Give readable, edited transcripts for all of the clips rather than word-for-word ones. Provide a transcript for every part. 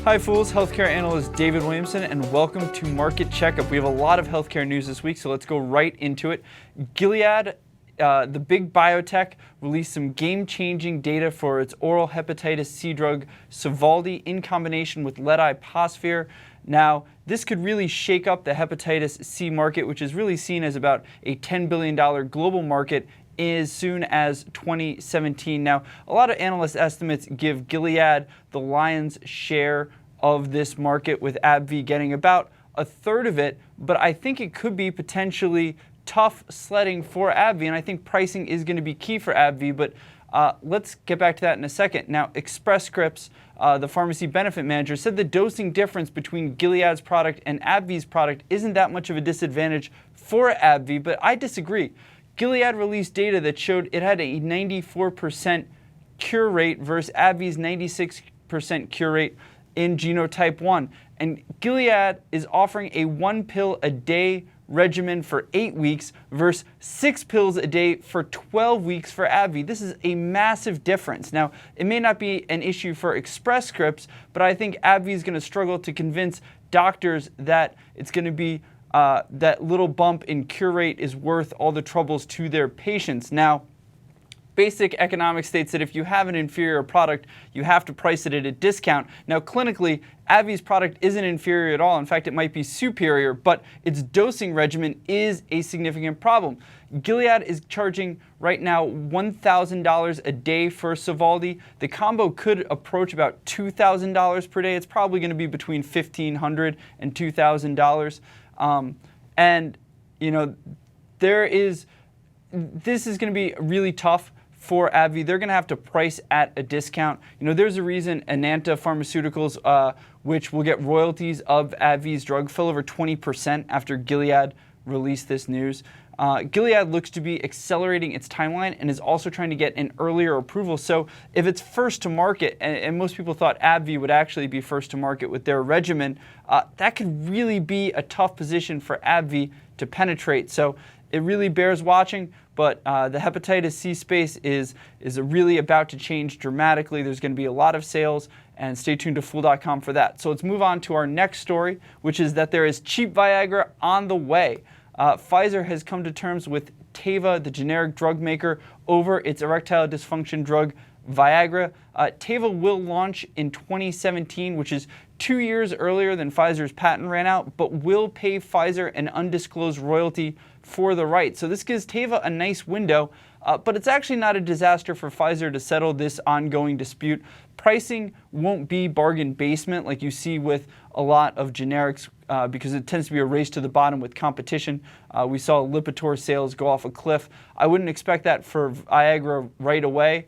Hi Fools, healthcare analyst David Williamson, and welcome to Market Checkup. We have a lot of healthcare news this week, so let's go right into it. Gilead, the big biotech, released some game-changing data for its oral hepatitis C drug Sovaldi in combination with lead-iposphere. Now, this could really shake up the hepatitis C market, which is really seen as about a $10 billion global market as soon as 2017. Now, a lot of analyst estimates give Gilead the lion's share of this market, with AbbVie getting about a third of it, but I think it could be potentially tough sledding for AbbVie, and I think pricing is going to be key for AbbVie, but let's get back to that in a second. Now, Express Scripts, the pharmacy benefit manager, said the dosing difference between Gilead's product and AbbVie's product isn't that much of a disadvantage for AbbVie, but I disagree. Gilead released data that showed it had a 94% cure rate versus AbbVie's 96% cure rate in genotype 1. And Gilead is offering a 1 pill a day regimen for 8 weeks versus 6 pills a day for 12 weeks for AbbVie. This is a massive difference. Now, it may not be an issue for Express Scripts, but I think AbbVie is going to struggle to convince doctors that it's going to be that little bump in cure rate is worth all the troubles to their patients. Now, basic economics states that if you have an inferior product, you have to price it at a discount. Now, clinically, AbbVie's product isn't inferior at all. In fact, it might be superior, but its dosing regimen is a significant problem. Gilead is charging right now $1,000 a day for Sovaldi. The combo could approach about $2,000 per day. It's probably going to be between $1,500 and $2,000. And, you know, this is going to be really tough for AbbVie. They're going to have to price at a discount. You know, there's a reason Enanta Pharmaceuticals, which will get royalties of AbbVie's drug, fell over 20% after Gilead released this news. Gilead looks to be accelerating its timeline and is also trying to get an earlier approval. So if it's first to market, and most people thought AbbVie would actually be first to market with their regimen, that could really be a tough position for AbbVie to penetrate. So it really bears watching, but the hepatitis C space is really about to change dramatically. There's going to be a lot of sales, and stay tuned to Fool.com for that. So let's move on to our next story, which is that there is cheap Viagra on the way. Pfizer has come to terms with Teva, the generic drug maker, over its erectile dysfunction drug Viagra. Teva will launch in 2017, which is 2 years earlier than Pfizer's patent ran out, but will pay Pfizer an undisclosed royalty for the right. So this gives Teva a nice window, but it's actually not a disaster for Pfizer to settle this ongoing dispute. Pricing won't be bargain basement like you see with a lot of generics because it tends to be a race to the bottom with competition. We saw Lipitor sales go off a cliff. I wouldn't expect that for Viagra right away.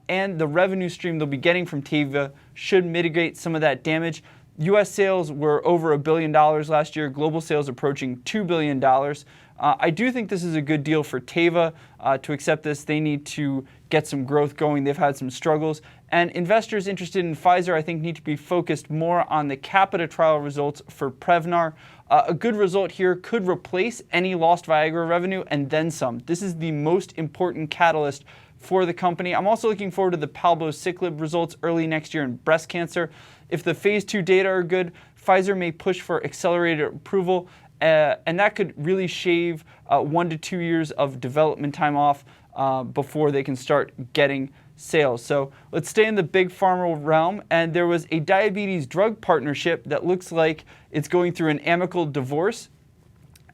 And the revenue stream they'll be getting from Teva should mitigate some of that damage. U.S. sales were over $1 billion last year, global sales approaching $2 billion. I do think this is a good deal for Teva. To accept this, they need to get some growth going. They've had some struggles. And investors interested in Pfizer, I think, need to be focused more on the Capita trial results for Prevnar. A good result here could replace any lost Viagra revenue and then some. This is the most important catalyst for the company. I'm also looking forward to the palbociclib results early next year in breast cancer. If the phase 2 data are good, Pfizer may push for accelerated approval, and that could really shave 1 to 2 years of development time off before they can start getting sales. So let's stay in the big pharma realm, and there was a diabetes drug partnership that looks like it's going through an amicable divorce.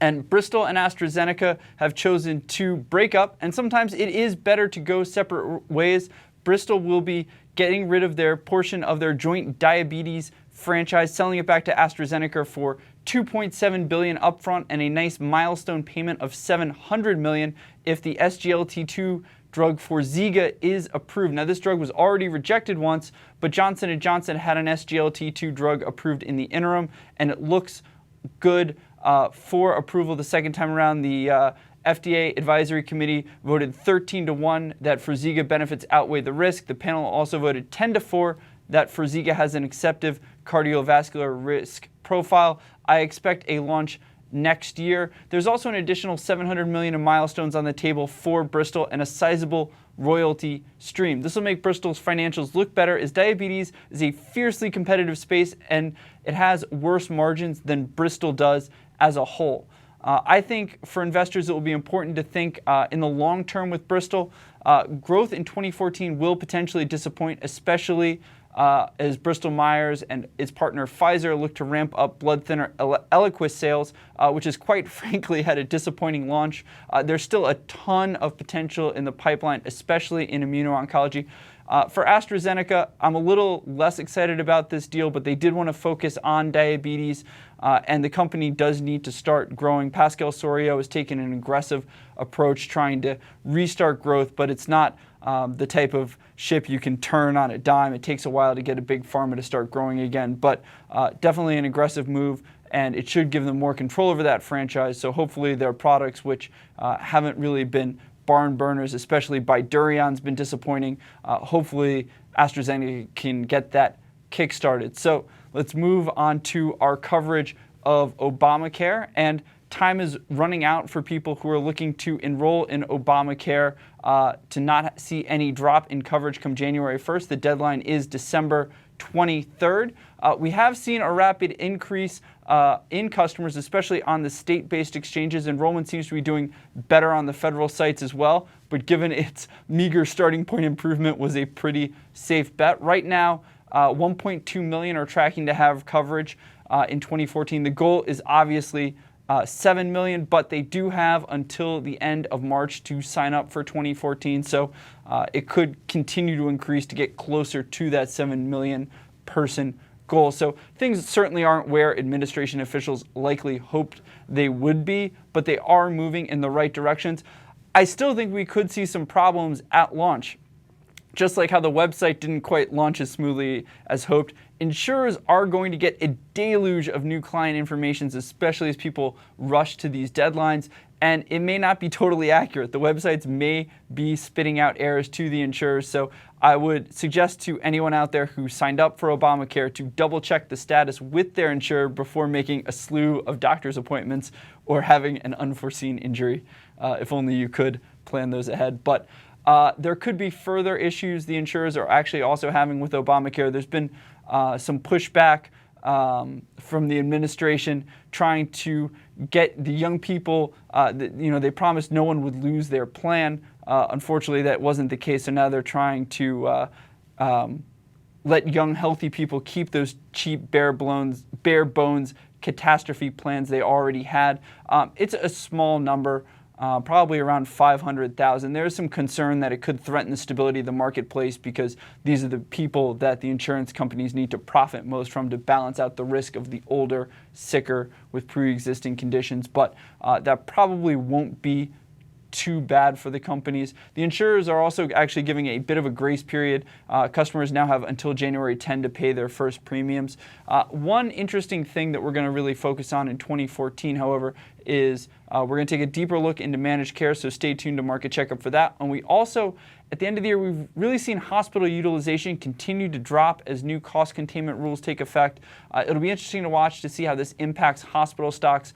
And Bristol and AstraZeneca have chosen to break up, and sometimes it is better to go separate ways. Bristol will be getting rid of their portion of their joint diabetes franchise, selling it back to AstraZeneca for $2.7 billion upfront and a nice milestone payment of $700 million if the SGLT2 drug Forxiga is approved. Now, this drug was already rejected once, but Johnson & Johnson had an SGLT2 drug approved in the interim, and it looks good for approval the second time around. The FDA Advisory Committee voted 13-1 that Forxiga benefits outweigh the risk. The panel also voted 10-4 that Forxiga has an acceptable cardiovascular risk profile. I expect a launch next year. There's also an additional $700 million in milestones on the table for Bristol and a sizable royalty stream. This will make Bristol's financials look better, as diabetes is a fiercely competitive space and it has worse margins than Bristol does as a whole. I think for investors it will be important to think in the long term with Bristol. Growth in 2014 will potentially disappoint, especially as Bristol-Myers and its partner Pfizer look to ramp up blood thinner Eliquis sales, which has quite frankly had a disappointing launch. There's still a ton of potential in the pipeline, especially in immuno-oncology. For AstraZeneca, I'm a little less excited about this deal, but they did want to focus on diabetes, and the company does need to start growing. Pascal Soriot has taken an aggressive approach trying to restart growth, but it's not the type of ship you can turn on a dime. It takes a while to get a big pharma to start growing again, but definitely an aggressive move, and it should give them more control over that franchise. So hopefully their products, which haven't really been barn burners, especially Bydureon's been disappointing. Hopefully AstraZeneca can get that kick-started. So let's move on to our coverage of Obamacare. And time is running out for people who are looking to enroll in Obamacare to not see any drop in coverage come January 1st. The deadline is December 23rd. We have seen a rapid increase in customers, especially on the state-based exchanges. Enrollment seems to be doing better on the federal sites as well, but given its meager starting point, improvement was a pretty safe bet. Right now, 1.2 million are tracking to have coverage in 2014. The goal is obviously 7 million, but they do have until the end of March to sign up for 2014. So it could continue to increase to get closer to that 7 million person goal. So things certainly aren't where administration officials likely hoped they would be, but they are moving in the right directions. I still think we could see some problems at launch. Just like how the website didn't quite launch as smoothly as hoped, insurers are going to get a deluge of new client information, especially as people rush to these deadlines, and it may not be totally accurate. The websites may be spitting out errors to the insurers, so I would suggest to anyone out there who signed up for Obamacare to double check the status with their insurer before making a slew of doctor's appointments or having an unforeseen injury. If only you could plan those ahead. But there could be further issues the insurers are actually also having with Obamacare. There's been some pushback from the administration trying to get the young people, they promised no one would lose their plan. Unfortunately, that wasn't the case, so now they're trying to let young, healthy people keep those cheap, bare bones catastrophe plans they already had. It's a small number. Probably around 500,000. There's some concern that it could threaten the stability of the marketplace because these are the people that the insurance companies need to profit most from to balance out the risk of the older, sicker with pre-existing conditions. But that probably won't be too bad for the companies. The insurers are also actually giving a bit of a grace period. Customers now have until January 10 to pay their first premiums. One interesting thing that we're going to really focus on in 2014, however, is we're going to take a deeper look into managed care, so stay tuned to Market Checkup for that. And we also, at the end of the year, we've really seen hospital utilization continue to drop as new cost containment rules take effect. It'll be interesting to watch to see how this impacts hospital stocks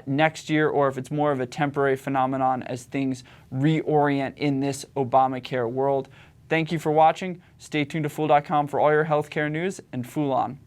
next year, or if it's more of a temporary phenomenon as things reorient in this Obamacare world. Thank you for watching. Stay tuned to Fool.com for all your healthcare news, and Fool on.